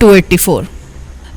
284।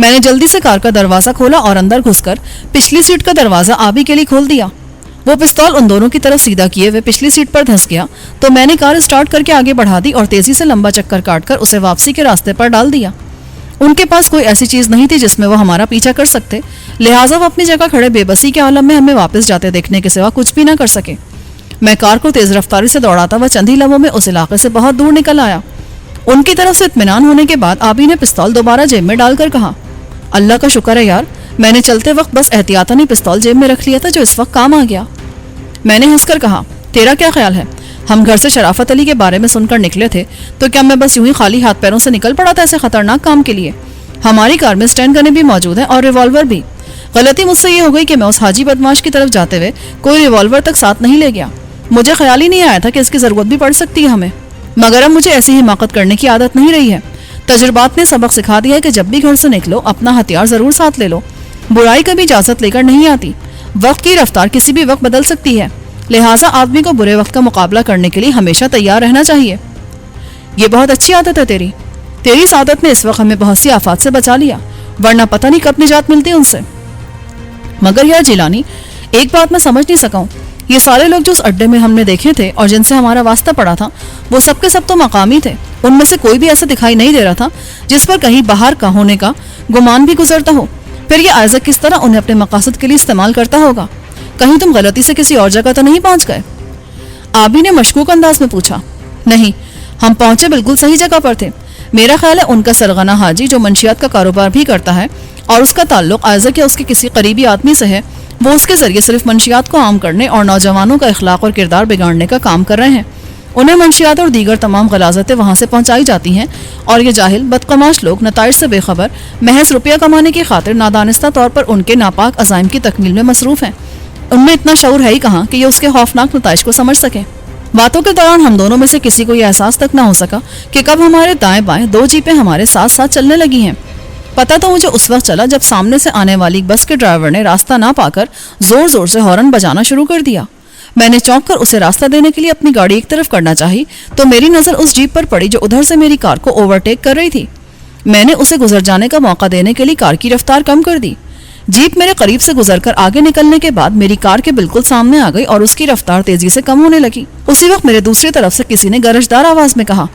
میں نے جلدی سے کار کا دروازہ کھولا اور اندر گھس کر پچھلی سیٹ کا دروازہ آبی کے لیے کھول دیا۔ وہ پستول ان دونوں کی طرف سیدھا کیے ہوئے پچھلی سیٹ پر دھس گیا تو میں نے کار اسٹارٹ کر کے آگے بڑھا دی اور تیزی سے لمبا چکر کاٹ کر اسے واپسی کے راستے پر ڈال دیا۔ ان کے پاس کوئی ایسی چیز نہیں تھی جس میں وہ ہمارا پیچھا کر سکتے، لہٰذا وہ اپنی جگہ کھڑے بے بسی کے عالم میں ہمیں واپس جاتے دیکھنے کے سوا کچھ بھی نہ کر سکے۔ میں کار کو تیز رفتاری سے دوڑاتا ہوا چند ہی لمحوں میں اس علاقے سے بہت دور نکل آیا۔ ان کی طرف سے اطمینان ہونے کے بعد آبی نے پستول دوبارہ جیب میں ڈال کر کہا، اللہ کا شکر ہے یار، میں نے چلتے وقت بس احتیاطاً ہی پستول جیب میں رکھ لیا تھا جو اس وقت کام آ گیا۔ میں نے ہنس کر کہا، تیرا کیا خیال ہے؟ ہم گھر سے شرافت علی کے بارے میں سن کر نکلے تھے تو کیا میں بس یوں ہی خالی ہاتھ پیروں سے نکل پڑا تھا ایسے خطرناک کام کے لیے؟ ہماری کار میں اسٹینڈ گنیں بھی موجود ہیں اور ریوالور بھی۔ غلطی مجھ سے یہ ہو گئی کہ میں اس حاجی بدماش کی طرف جاتے ہوئے کوئی ریوالور تک ساتھ نہیں لے گیا۔ مجھے خیال ہی نہیں آیا تھا کہ اس کی ضرورت بھی پڑ سکتی ہے ہمیں، مگر اب مجھے ایسی حماقت کرنے کی عادت نہیں رہی ہے۔ تجربات نے سبق سکھا دیا ہے کہ جب بھی گھر سے نکلو اپنا ہتھیار ضرور ساتھ لے لو، برائی کبھی اجازت لے کر نہیں آتی۔ وقت کی رفتار کسی بھی وقت بدل سکتی ہے، لہٰذا آدمی کو برے وقت کا مقابلہ کرنے کے لیے ہمیشہ تیار رہنا چاہیے۔ یہ بہت اچھی عادت ہے تیری سعادت نے اس وقت ہمیں بہت سی آفات سے بچا لیا، ورنہ پتہ نہیں کب نجات ملتی ان سے۔ مگر یار جیلانی، ایک بات میں سمجھ نہیں سکا ہوں، یہ سارے لوگ جو اس اڈے میں ہم نے دیکھے تھے اور جن سے ہمارا واسطہ پڑا تھا وہ سب کے سب تو مقامی تھے، ان میں سے کوئی بھی ایسا دکھائی نہیں دے رہا تھا جس پر کہیں باہر کا ہونے کا گمان بھی گزرتا ہو۔ پھر یہ آئزک کس طرح انہیں اپنے مقاصد کے لیے استعمال کرتا ہوگا؟ کہیں تم غلطی سے کسی اور جگہ تو نہیں پہنچ گئے؟ آبی نے مشکوک انداز میں پوچھا۔ نہیں، ہم پہنچے بالکل صحیح جگہ پر تھے۔ میرا خیال ہے ان کا سرغنہ حاجی جو منشیات کا کاروبار بھی کرتا ہے اور اس کا تعلق آئزک یا اس کے کسی قریبی آدمی سے ہے، وہ اس کے ذریعے صرف منشیات کو عام کرنے اور نوجوانوں کا اخلاق اور کردار بگاڑنے کا کام کر رہے ہیں۔ انہیں منشیات اور دیگر تمام غلاظتیں وہاں سے پہنچائی جاتی ہیں اور یہ جاہل بدقماش لوگ نتائج سے بے خبر محض روپیہ کمانے کی خاطر نادانستہ طور پر ان کے ناپاک عزائم کی تکمیل میں مصروف ہیں۔ ان میں اتنا شعور ہے ہی کہاں کہ یہ اس کے خوفناک نتائج کو سمجھ سکیں۔ باتوں کے دوران ہم دونوں میں سے کسی کو یہ احساس تک نہ ہو سکا کہ کب ہمارے دائیں بائیں دو جیپیں ہمارے ساتھ ساتھ چلنے لگی ہیں۔ پتہ تو مجھے اس وقت چلا جب سامنے سے آنے والی بس کے ڈرائیور نے راستہ نہ پا کر زور زور سے ہارن بجانا شروع کر دیا۔ میں نے چونک کر اسے راستہ دینے کے لیے اپنی گاڑی ایک طرف کرنا چاہی تو میری نظر اس جیپ پر پڑی جو ادھر سے میری کار کو اوورٹیک کر رہی تھی۔ میں نے اسے گزر جانے کا موقع دینے کے لیے کار کی رفتار کم کر دی۔ جیپ میرے قریب سے گزر کر آگے نکلنے کے بعد میری کار کے بالکل سامنے آ گئی اور اس کی رفتار تیزی سے کم ہونے لگی۔ اسی وقت میرے دوسری طرف سے کسی نے گرجدار آواز میں کہا،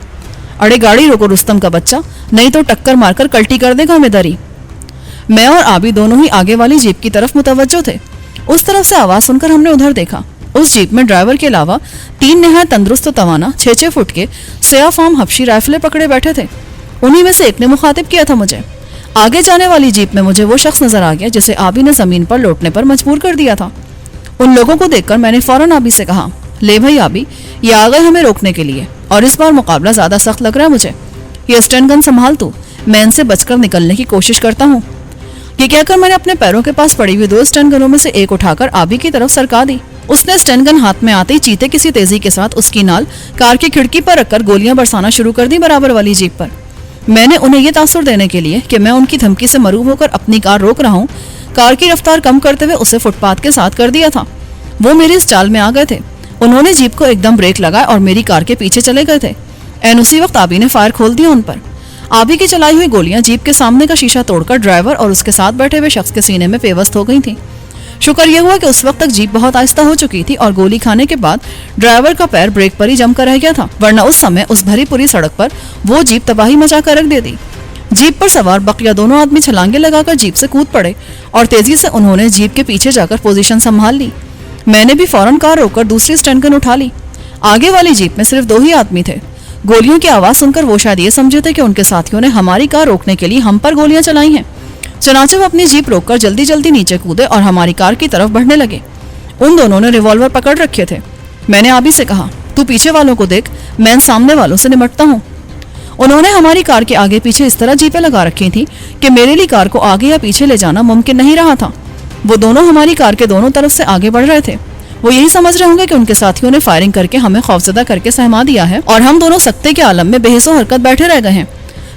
اڑے گاڑی روکو رستم کا بچہ، نہیں تو ٹکر مار کر کلٹی کر دے گا ہمیں دری۔ میں اور آبی دونوں ہی آگے والی جیپ کی طرف متوجہ تھے۔ اس طرف سے آواز سن کر ہم نے ادھر دیکھا۔ اس جیپ میں ڈرائیور کے علاوہ 3 نہایت تندرست و توانا 6 فٹ کے سیاہ فام حبشی رائفلیں پکڑے بیٹھے تھے۔ انہی میں سے ایک نے مخاطب کیا تھا مجھے۔ آگے جانے والی جیپ میں مجھے وہ شخص نظر آ گیا جسے آبی نے زمین پر لوٹنے پر مجبور کر دیا تھا۔ ان لوگوں کو دیکھ کر میں نے فوراً آبی سے کہا، لے بھائی آبی، یہ آ گئے ہمیں روکنے کے لیے اور اس بار مقابلہ زیادہ سخت لگ رہا ہے مجھے۔ یہ اسٹینڈ گن سنبھال تو، میں ان سے بچ کر نکلنے کی کوشش کرتا ہوں۔ یہ کہہ کر میں نے اپنے پیروں کے پاس پڑی ہوئی 2 اسٹینڈ گنوں میں سے ایک اٹھا کر آبی کی طرف سرکا دی۔ اس نے اسٹینڈ گن ہاتھ میں آتے ہی چیتے کسی تیزی کے ساتھ اس کی نال کار کی کھڑکی پر رکھ کر گولیاں برسانا شروع کر دی برابر والی جیپ پر۔ میں نے انہیں یہ تاثر دینے کے لیے کہ میں ان کی دھمکی سے مروب ہو کر اپنی کار روک رہا ہوں، کار کی رفتار کم کرتے ہوئے اسے فٹ پاتھ کے ساتھ کر دیا تھا۔ وہ میری اس چال میں آ گئے تھے۔ انہوں نے جیپ کو ایک دم بریک لگایا اور میری کار کے پیچھے چلے گئے تھے۔ این اسی وقت آبی نے فائر کھول دیا ان پر۔ آبی کی چلائی ہوئی گولیاں جیپ کے سامنے کا شیشہ توڑ کر ڈرائیور اور اس کے ساتھ بیٹھے ہوئے شخص کے سینے میں پیوست ہو گئی تھیں۔ شکر یہ ہوا کہ اس وقت تک جیپ بہت آہستہ ہو چکی تھی اور گولی کھانے کے بعد ڈرائیور کا پیر بریک پر ہی جم کر رہ گیا تھا، ورنہ اس سمے اس بھری پوری سڑک پر وہ جیپ تباہی مچا کر رکھ دیتی۔ جیپ پر سوار بقیہ دونوں آدمی چھلانگے لگا کر جیپ سے کود پڑے اور تیزی سے انہوں نے جیپ کے پیچھے جا کر پوزیشن سنبھال لی۔ میں نے بھی فوراً کار روک کر دوسری اسٹینڈ گن اٹھا لی۔ آگے والی جیپ میں صرف 2 ہی آدمی تھے۔ گولیوں کی آواز سن کر وہ شاید یہ سمجھے تھے کہ ان کے ساتھیوں نے ہماری کار روکنے کے لیے ہم پر گولیاں چلائی ہیں، چنانچہ وہ اپنی جیپ روک کر جلدی جلدی نیچے کودے اور ہماری کار کی طرف بڑھنے لگے۔ ان دونوں نے ریوالور پکڑ رکھے تھے۔ میں نے آبی سے کہا، تو پیچھے والوں کو دیکھ، میں ان سامنے والوں سے نمٹتا ہوں۔ انہوں نے ہماری کار کے آگے پیچھے اس طرح جیپیں لگا رکھی تھیں کہ میرے لیے کار کو آگے یا پیچھے لے جانا ممکن نہیں رہا تھا۔ وہ دونوں ہماری کار کے دونوں طرف سے آگے بڑھ رہے تھے۔ وہ یہی سمجھ رہے ہوں گے کہ ان کے ساتھیوں نے فائرنگ کر کے ہمیں خوفزدہ کر کے سہما دیا ہے اور ہم دونوں سکتے کے عالم میں بے حس و حرکت بیٹھے رہ گئے ہیں۔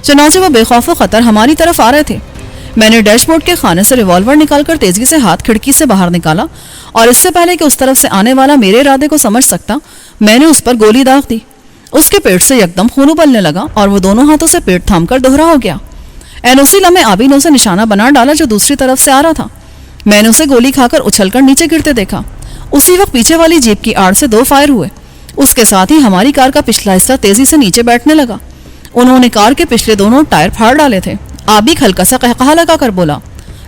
چنانچہ وہ بے خوف و خطر ہماری طرف آ رہے تھے۔ میں نے ڈیش بورڈ کے خانے سے ریوالور نکال کر تیزی سے ہاتھ کھڑکی سے باہر نکالا اور اس سے پہلے کہ اس طرف سے آنے والا میرے ارادے کو سمجھ سکتا، میں نے اس پر گولی داغ دی۔ اس کے پیٹ سے یکدم خون ابلنے لگا اور وہ دونوں ہاتھوں سے پیٹ تھام کر دوہرا ہو گیا۔ این اسی لمحے آبی نے اسے نشانہ بنا ڈالا جو دوسری طرف سے آ رہا تھا. میں نے اسے گولی کھا کر اچھل کر نیچے گرتے دیکھا. اسی وقت پیچھے والی جیپ کی آڑ سے 2 فائر ہوئے. اس کے ساتھ ہی ہماری کار کا پچھلا حصہ تیزی سے نیچے بیٹھنے لگا. انہوں نے کار کے پچھلے دونوں ٹائر پھاڑ ڈالے تھے. آبی ہلکا سا قہقہا لگا کر بولا,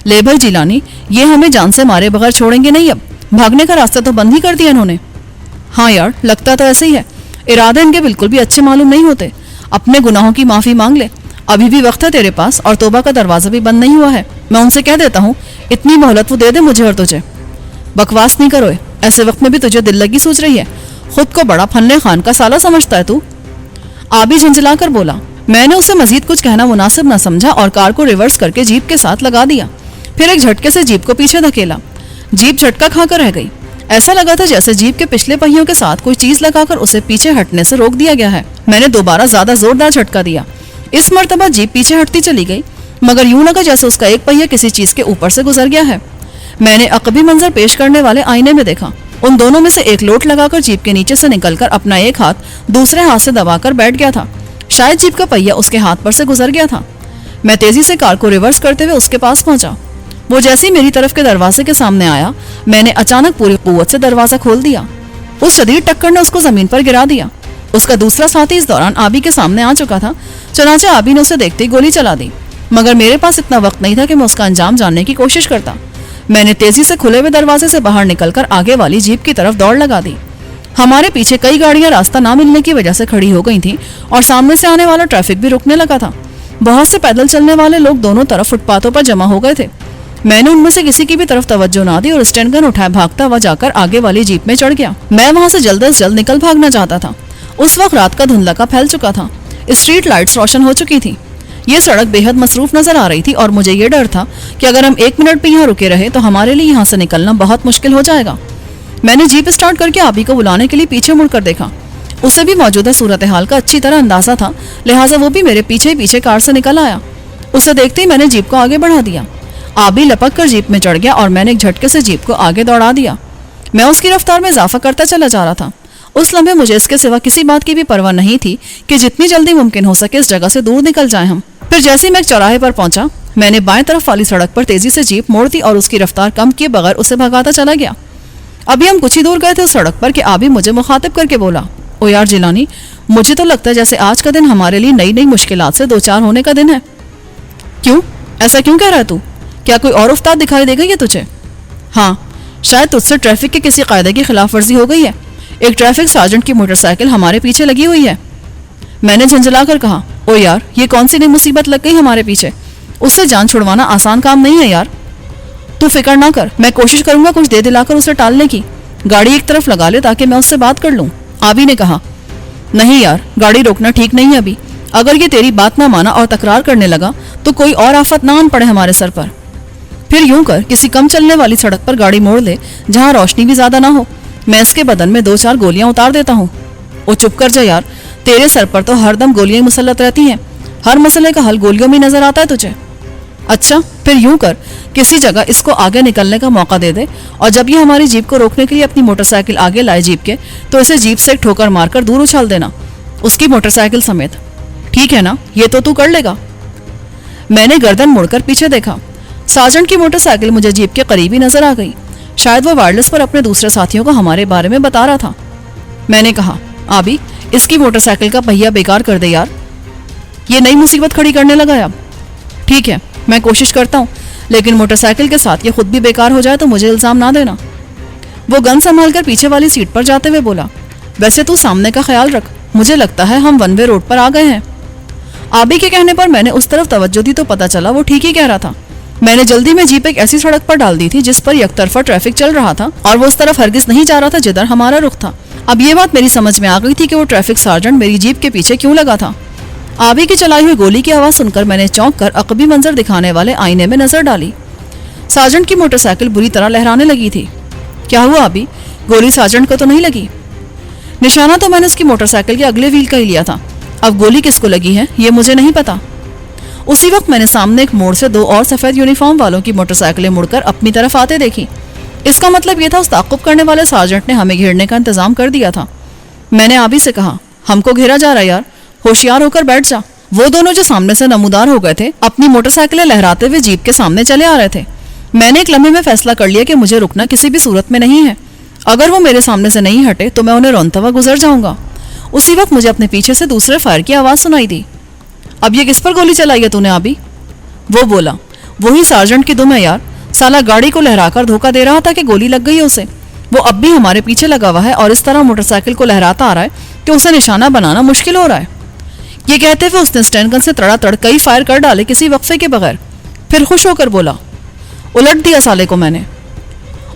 لے بھائی جیلانی, یہ ہمیں جان سے مارے بغیر چھوڑیں گے نہیں. اب بھاگنے کا راستہ تو بند ہی کر دیا انہوں نے. ہاں یار, لگتا تو ایسے ہی ہے. ارادے ان کے بالکل بھی اچھے معلوم نہیں ہوتے. اپنے گناہوں کی معافی مانگ لے, ابھی بھی وقت ہے تیرے پاس, اور توبہ کا دروازہ بھی بند نہیں ہوا ہے. میں ان سے کہہ دیتا ہوں اتنی مہلت وہ دے دے مجھے اور تجھے. بکواس نہیں کرو, ایسے وقت میں بھی تجھے دل لگی سوچ رہی ہے. خود کو بڑا فن خان کا سالہ سمجھتا ہے تو. آبی جھنجھلا کر بولا. میں نے اسے مزید کچھ کہنا مناسب نہ سمجھا اور کار کو ریورس کر کے جیپ کے ساتھ لگا دیا. پھر ایک جھٹکے سے جیپ کو پیچھے دھکیلا. جیپ جھٹکا کھا کر رہ گئی. ایسا لگا تھا جیسے جیپ کے پچھلے پہیوں کے ساتھ کوئی چیز لگا کر اسے پیچھے ہٹنے سے روک دیا گیا ہے. میں نے دوبارہ زیادہ زوردار جھٹکا دیا. اس مرتبہ جیپ پیچھے ہٹتی چلی گئی, مگر یوں لگا جیسے اس کا ایک پہیہ کسی چیز کے اوپر سے گزر گیا ہے. میں نے عقبی منظر پیش کرنے والے آئینے میں دیکھا. ان دونوں میں سے ایک لوٹ لگا کر جیپ کے نیچے سے نکل کر اپنا ایک ہاتھ دوسرے ہاتھ سے دبا کر بیٹھ گیا تھا. شاید جیپ کا پہیہ اس کے ہاتھ پر سے گزر گیا تھا. میں تیزی سے کار کو ریورس کرتے ہوئے اس کے پاس پہنچا. وہ جیسے ہی میری طرف کے دروازے کے سامنے آیا, میں نے اچانک پوری قوت سے دروازہ کھول دیا. اس شدید ٹکر نے اس کو زمین پر گرا دیا. اس کا دوسرا ساتھی اس دوران آبی کے سامنے آ چکا تھا. چنانچہ آبی نے اسے دیکھتے ہی گولی چلا دی, مگر میرے پاس اتنا وقت نہیں تھا کہ میں اس کا انجام جاننے کی کوشش کرتا. میں نے تیزی سے کھلے ہوئے دروازے سے باہر نکل کر آگے والی جیپ کی طرف دوڑ لگا دی. ہمارے پیچھے کئی گاڑیاں راستہ نہ ملنے کی وجہ سے کھڑی ہو گئی تھیں اور سامنے سے آنے والا ٹریفک بھی رکنے لگا تھا. بہت سے پیدل چلنے والے لوگ دونوں طرف فٹ پاتھوں پر جمع ہو گئے تھے. میں نے ان میں سے کسی کی بھی طرف توجہ نہ دی اور اسٹینڈ گن اٹھائے بھاگتا ہوا جا کر آگے والی جیپ میں چڑھ گیا. میں وہاں سے جلد از جلد نکل بھاگنا چاہتا تھا. اس وقت رات کا دھندلا کا پھیل چکا تھا. اسٹریٹ لائٹس روشن ہو چکی تھی. یہ سڑک بے حد مصروف نظر آ رہی تھی اور مجھے یہ ڈر تھا کہ اگر ہم 1 منٹ بھی یہاں رکے رہے تو ہمارے لیے یہاں سے نکلنا بہت مشکل ہو جائے گا. میں نے جیپ اسٹارٹ کر کے آبی کو بلانے کے لیے پیچھے مڑ کر دیکھا. اسے بھی موجودہ صورتحال کا اچھی طرح اندازہ تھا, لہٰذا وہ بھی میرے پیچھے پیچھے کار سے نکل آیا. اسے دیکھتے ہی میں نے جیپ کو آگے بڑھا دیا. آبی لپک کر جیپ میں چڑھ گیا اور میں نے ایک جھٹکے سے جیپ کو آگے دوڑا دیا. میں اس کی رفتار میں اضافہ کرتا چلا جا رہا تھا. اس لمحے مجھے اس کے سوا کسی بات کی بھی پرواہ نہیں تھی کہ جتنی جلدی ممکن ہو سکے اس جگہ سے دور نکل جائیں ہم. پھر جیسے ہی میں ایک چوراہے پر پہنچا, میں نے بائیں طرف والی سڑک پر تیزی سے جیپ موڑ دی اور اس کی رفتار کم کیے بغیر اسے بھگاتا چلا گیا. ابھی ہم کچھ ہی دور گئے تھے اس سڑک پر کہ آبی مجھے مخاطب کر کے بولا, او یار جیلانی, مجھے تو لگتا ہے جیسے آج کا دن ہمارے لیے نئی نئی مشکلات سے 2-4 ہونے کا دن ہے. کیوں, ایسا کیوں کہہ رہا ہے تو؟ کیا کوئی اور افتاد دکھائی دے گا یہ تجھے؟ ہاں, شاید تجھ سے ٹریفک کے کسی قاعدے کی خلاف ورزی ہو گئی ہے. ایک ٹریفک سارجنٹ کی موٹر سائیکل ہمارے پیچھے لگی ہوئی ہے. میں نے جھنجھلا کر کہا, او یار, یہ کون سی نئی مصیبت لگ گئی ہمارے پیچھے؟ اس سے جان چھڑوانا آسان کام نہیں ہے یار. تو فکر نہ کر, میں کوشش کروں گا کچھ دے دلا کر اسے ٹالنے کی. گاڑی ایک طرف لگا لے تاکہ میں اس سے بات کر لوں. آبی نے کہا. نہیں یار, گاڑی روکنا ٹھیک نہیں ہے ابھی. اگر یہ تیری بات نہ مانا اور تکرار کرنے لگا تو کوئی اور آفت نہ آن پڑے ہمارے سر پر. پھر یوں کر, کسی کم چلنے والی سڑک پر گاڑی موڑ لے جہاں روشنی بھی زیادہ نہ ہو. میں اس کے بدن میں 2-4 گولیاں اتار دیتا ہوں. او چپ کر جا یار, تیرے سر پر تو ہر دم گولیاں مسلط رہتی ہیں. ہر مسئلے کا حل گولیوں میں نظر آتا ہے تجھے. اچھا, پھر یوں کر, کسی جگہ اس کو آگے نکلنے کا موقع دے دے, اور جب یہ ہماری جیپ کو روکنے کے لیے اپنی موٹر سائیکل آگے لائے جیپ کے, تو اسے جیپ سے ایک ٹھوکر مار کر دور اچھال دینا, اس کی موٹر سائیکل سمیت. ٹھیک ہے نا, یہ تو کر لے گا؟ میں نے گردن موڑ کر پیچھے دیکھا. سارجنٹ کی موٹر سائیکل مجھے جیپ کے قریب ہی نظر آ گئی. شاید وہ وائرلیس پر اپنے دوسرے ساتھیوں کو ہمارے بارے میں بتا رہا تھا. میں نے کہا, آبی, اس کی موٹر سائیکل کا پہیہ بیکار کر دے یار, یہ نئی مصیبت کھڑی کرنے لگا ہے اب. ٹھیک ہے, میں کوشش کرتا ہوں, لیکن موٹر سائیکل کے ساتھ یہ خود بھی بیکار ہو جائے تو مجھے الزام نہ دینا. وہ گن سنبھال کر پیچھے والی سیٹ پر جاتے ہوئے بولا, ویسے تو سامنے کا خیال رکھ, مجھے لگتا ہے ہم 1 وے روڈ پر آ گئے ہیں. آبی کے کہنے پر میں نے اس طرف توجہ دی تو پتا چلا وہ ٹھیک ہی کہہ رہا تھا. میں نے جلدی میں جیپ ایک ایسی سڑک پر ڈال دی تھی جس پر یک طرفہ ٹریفک چل رہا تھا, اور وہ اس طرف ہرگز نہیں جا رہا تھا جدھر ہمارا رخ تھا. اب یہ بات میری سمجھ میں آ گئی تھی کہ وہ ٹریفک سارجنٹ میری جیپ کے پیچھے کیوں لگا تھا. آبی کی چلائی ہوئی گولی کی آواز سن کر میں نے چونک کر عقبی منظر دکھانے والے آئینے میں نظر ڈالی. سارجنٹ کی موٹر سائیکل بری طرح لہرانے لگی تھی. کیا ہوا آبی, گولی سارجنٹ کو تو نہیں لگی؟ نشانہ تو میں نے اس کی موٹر سائیکل کے اگلے ویل کا ہی لیا تھا. اب گولی کس کو لگی ہے یہ مجھے نہیں پتا. اسی وقت میں نے سامنے ایک موڑ سے 2 اور سفید یونیفارم والوں کی موٹر سائیکلیں مڑ کر اپنی طرف آتے دیکھی. اس کا مطلب یہ تھا اس تعاقب کرنے والے سارجنٹ نے ہمیں گھیرنے کا انتظام کر دیا تھا. میں نے آبی سے کہا, ہم کو گھیرا جا رہا ہے یار, ہوشیار ہو کر بیٹھ جا, وہ دونوں جو سامنے سے نمودار ہو گئے تھے اپنی موٹر سائیکلیں لہراتے ہوئے جیپ کے سامنے چلے آ رہے تھے۔ میں نے ایک لمحے میں فیصلہ کر لیا کہ مجھے رکنا کسی بھی صورت میں نہیں ہے۔ اگر وہ میرے سامنے سے نہیں ہٹے تو میں انہیں رونتا ہوا گزر جاؤں گا۔ اسی وقت مجھے اپنے پیچھے سے دوسرے فائر کی آواز سنائی دی۔ اب یہ کس پر گولی چلائی ہے تو نے آبی؟ وہ بولا۔ وہی سارجنٹ کی دم ہے یار، سالہ گاڑی کو لہرا کر دھوکہ دے رہا تھا کہ گولی لگ گئی ہے اسے۔ وہ اب بھی ہمارے پیچھے لگا ہوا ہے اور اس طرح موٹر سائیکل کو لہراتا آ رہا ہے کہ اسے نشانہ بنانا مشکل ہو رہا ہے۔ یہ کہتے ہوئے اس نے اسٹین گن سے تڑا تڑ کئی فائر کر ڈالے کسی وقفے کے بغیر، پھر خوش ہو کر بولا۔ الٹ دیا سالے کو میں نے۔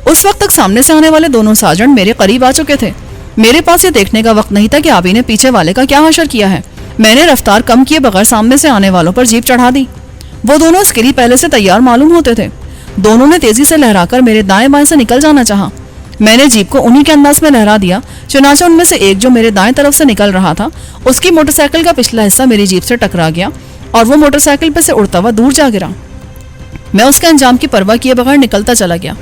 اس وقت تک سامنے سے آنے والے دونوں سارجنٹ میرے قریب آ چکے تھے۔ میرے پاس یہ دیکھنے کا وقت نہیں تھا کہ آبی نے پیچھے والے کا کیا حشر کیا ہے۔ میں نے رفتار کم کیے بغیر سامنے سے آنے والوں پر جیپ چڑھا دی۔ وہ دونوں اس کے لیے پہلے سے تیار معلوم ہوتے تھے۔ دونوں نے تیزی سے لہرا کر میرے دائیں بائیں سے نکل جانا چاہا۔ میں نے جیپ کو انہی کے انداز میں لہرا دیا، چنانچہ ان میں سے ایک جو میرے دائیں طرف سے نکل رہا تھا اس کی موٹر سائیکل کا پچھلا حصہ میری جیپ سے ٹکرا گیا اور وہ موٹر سائیکل پہ سے اڑتا ہوا دور جا گرا۔ میں اس کے انجام کی پرواہ کیے بغیر نکلتا چلا گیا۔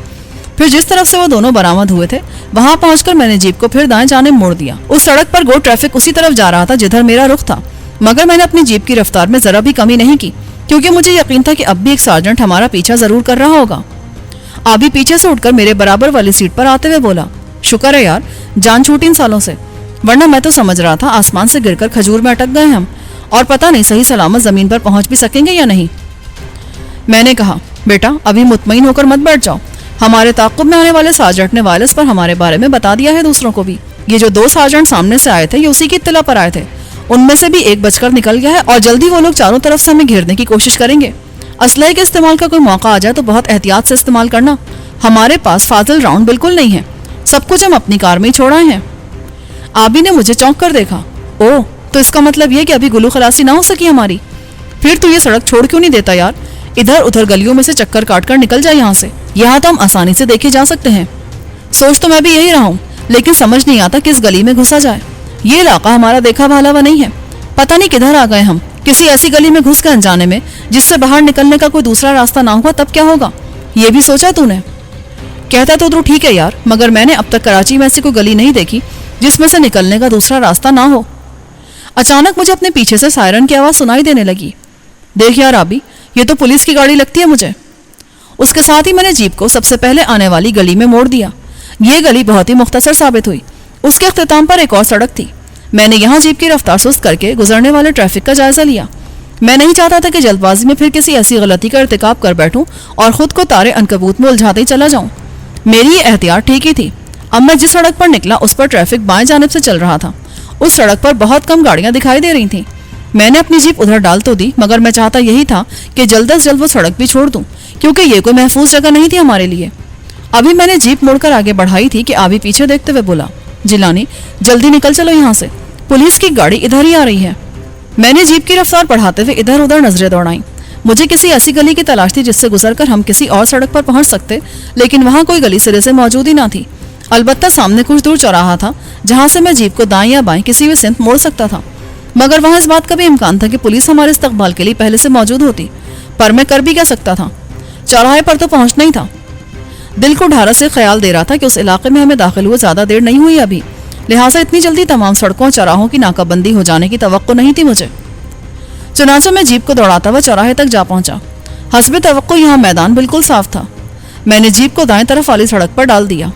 پھر جس طرف سے وہ دونوں برآمد ہوئے تھے وہاں پہنچ کر میں نے جیپ کو پھر دائیں جانب موڑ دیا۔ اس سڑک پر گو ٹریفک اسی طرف جا رہا تھا جدھر میرا رخ تھا، مگر میں نے اپنی جیپ کی رفتار میں ذرا بھی کمی نہیں کی، کیونکہ مجھے یقین تھا کہ اب بھی ایک سارجنٹ ہمارا پیچھا ضرور کر رہا ہوگا۔ آبی پیچھے سے اٹھ کر میرے برابر والی سیٹ پر آتے ہوئے بولا، شکر ہے یار جان چھوٹی ان سالوں سے، ورنہ میں تو سمجھ رہا تھا آسمان سے گر کر کھجور میں اٹک گئے ہم اور پتہ نہیں صحیح سلامت زمین پر پہنچ بھی سکیں گے یا نہیں۔ میں نے کہا، بیٹا ابھی مطمئن ہو کر مت بیٹھ جاؤ، ہمارے تعاقب میں آنے والے سارجنٹ نے وائرلیس پر ہمارے بارے میں بتا دیا ہے دوسروں کو بھی۔ یہ جو دو سارجنٹ سامنے سے آئے تھے یہ اسی کی اطلاع پر آئے تھے، ان میں سے بھی ایک بچ کر نکل گیا ہے اور جلدی وہ لوگ چاروں طرف سے ہمیں گھیرنے کی کوشش کریں گے۔ اسلحے کے استعمال کا کوئی موقع آ جائے تو بہت احتیاط سے استعمال کرنا، ہمارے پاس فاضل راؤنڈ بالکل نہیں ہے، سب کچھ ہم اپنی کار میں ہی چھوڑائے ہیں۔ آبی نے مجھے چونک کر دیکھا۔ اوہ، تو اس کا مطلب یہ کہ ابھی گلو خلاصی نہ ہو سکی ہماری؟ پھر تو یہ سڑک چھوڑ کیوں نہیں دیتا یار؟ ادھر ادھر گلیوں میں سے چکر کاٹ کر نکل جائے یہاں سے، یہاں تو ہم آسانی سے دیکھے جا سکتے ہیں۔ سوچ تو میں بھی یہی رہا ہوں، لیکن سمجھ نہیں آتا کس گلی میں گھسا جائے۔ یہ علاقہ ہمارا دیکھا بھالا ہوا نہیں ہے، پتہ نہیں کدھر آ گئے ہم، کسی ایسی گلی میں گھس کے انجانے میں جس سے باہر نکلنے کا کوئی دوسرا راستہ نہ ہوا تب کیا ہوگا؟ یہ بھی سوچا تو نے؟ کہتا تو ٹھیک ہے یار، مگر میں نے اب تک کراچی میں ایسی کوئی گلی نہیں دیکھی جس میں سے نکلنے کا دوسرا راستہ نہ ہو۔ اچانک مجھے اپنے پیچھے سے سائرن کی آواز سنائی دینے لگی۔ دیکھ یار آبی، یہ تو پولیس کی گاڑی لگتی ہے مجھے۔ اس کے ساتھ ہی میں نے جیپ کو سب سے پہلے آنے والی گلی میں موڑ دیا۔ یہ گلی بہت ہی مختصر ثابت ہوئی۔ اس کے اختتام پر ایک اور سڑک تھی۔ میں نے یہاں جیپ کی رفتار سست کر کے گزرنے والے ٹریفک کا جائزہ لیا۔ میں نہیں چاہتا تھا کہ جلد بازی میں پھر کسی ایسی غلطی کا ارتکاب کر بیٹھوں اور خود کو تارے عنکبوت میں الجھاتے ہی چلا جاؤں۔ میری یہ احتیاط ٹھیک ہی تھی۔ اب میں جس سڑک پر نکلا اس پر ٹریفک بائیں جانب سے چل رہا تھا۔ اس سڑک پر بہت کم گاڑیاں دکھائی دے رہی تھیں۔ میں نے اپنی جیپ ادھر ڈال تو دی، مگر میں چاہتا یہی تھا کہ جلد از جلد وہ سڑک بھی چھوڑ دوں، کیونکہ یہ کوئی محفوظ جگہ نہیں تھی ہمارے لیے۔ ابھی میں نے جیپ موڑ کر آگے بڑھائی تھی کہ آبی پیچھے دیکھتے ہوئے بولا، جیلانی جلدی نکل چلو یہاں سے، پولیس کی گاڑی ادھر ہی آ رہی ہے۔ میں نے جیپ کی رفتار بڑھاتے ہوئے ادھر ادھر نظریں دوڑائیں۔ مجھے کسی ایسی گلی کی تلاش تھی جس سے گزر کر ہم کسی اور سڑک پر پہنچ سکتے، لیکن وہاں کوئی گلی سرے سے موجود ہی نہ تھی۔ البتہ سامنے کچھ دور چوراہا تھا جہاں سے میں جیپ کو دائیں یا بائیں کسی بھی سمت موڑ سکتا تھا، مگر وہاں اس بات کا بھی امکان تھا کہ پولیس ہمارے استقبال کے لیے پہلے سے موجود ہوتی، پر میں کر بھی کیا سکتا تھا؟ چوراہے پر تو پہنچنا ہی تھا۔ دل کو ڈھارس سے خیال دے رہا تھا کہ اس علاقے میں ہمیں داخل ہوئے زیادہ دیر نہیں ہوئی ابھی، لہٰذا اتنی جلدی تمام سڑکوں اور چوراہوں کی ناکہ بندی ہو جانے کی توقع نہیں تھی مجھے۔ چنانچہ میں جیپ کو دوڑاتا ہوا چوراہے تک جا پہنچا۔ حسب توقع یہاں میدان بالکل صاف تھا۔ میں نے جیپ کو دائیں طرف والی سڑک پر ڈال دیا۔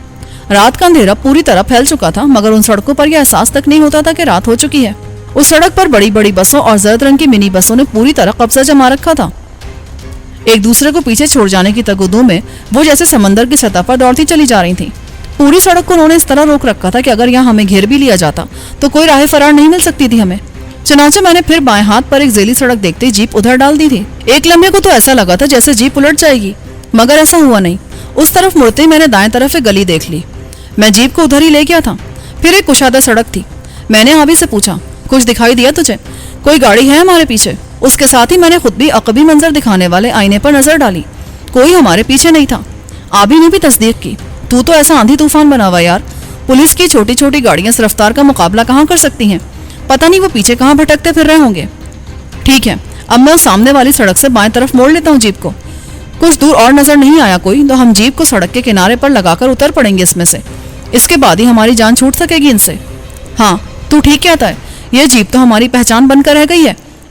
رات کا اندھیرا پوری طرح پھیل چکا تھا، مگر ان سڑکوں پر یہ احساس تک نہیں ہوتا تھا کہ رات ہو چکی ہے۔ اس سڑک پر بڑی بڑی بسوں اور زرد رنگ کی منی بسوں نے پوری طرح قبضہ جما رکھا تھا۔ ایک دوسرے کو پیچھے چھوڑ جانے کی تگودو میں وہ جیسے سمندر کی سطح پر دوڑتی چلی جا رہی تھیں۔ پوری سڑک کو انہوں نے اس طرح روک رکھا تھا کہ اگر یہاں ہمیں گھیر بھی لیا جاتا تو کوئی راہ فرار نہیں مل سکتی تھی ہمیں۔ چنانچہ میں نے پھر بائیں ہاتھ پر ایک ذیلی سڑک دیکھتے ہی جیپ ادھر ڈال دی تھی۔ ایک لمحے کو تو ایسا لگا تھا جیسے جیپ الٹ جائے گی، مگر ایسا ہوا نہیں۔ اس طرف مڑتے ہی میں نے دائیں طرف ایک گلی دیکھ لی۔ میں جیپ کو ادھر ہی لے گیا تھا۔ پھر ایک کشادہ سڑک تھی۔ میں نے آبی سے پوچھا، کچھ دکھائی دیا تجھے؟ کوئی گاڑی ہے ہمارے پیچھے؟ اس کے ساتھ ہی میں نے خود بھی عقبی منظر دکھانے والے آئینے پر نظر ڈالی۔ کوئی ہمارے پیچھے نہیں تھا۔ آبی نے بھی تصدیق کی۔ تو ایسا آندھی طوفان بنا ہوا یار، پولیس کی چھوٹی چھوٹی گاڑیاں اس رفتار کا مقابلہ کہاں کر سکتی ہیں؟ پتہ نہیں وہ پیچھے کہاں بھٹکتے پھر رہے ہوں گے۔ ٹھیک ہے، اب میں اس سامنے والی سڑک سے بائیں طرف موڑ لیتا ہوں جیپ کو۔ کچھ دور اور نظر نہیں آیا کوئی تو ہم جیپ کو سڑک کے کنارے پر لگا کر اتر پڑیں گے اس میں سے۔ اس کے بعد ہی ہماری جان چھوٹ سکے گی ان سے۔ ہاں تو ٹھیک کہتا ہے، یہ جیپ تو ہماری پہچان بن کر رہ گئی ہے۔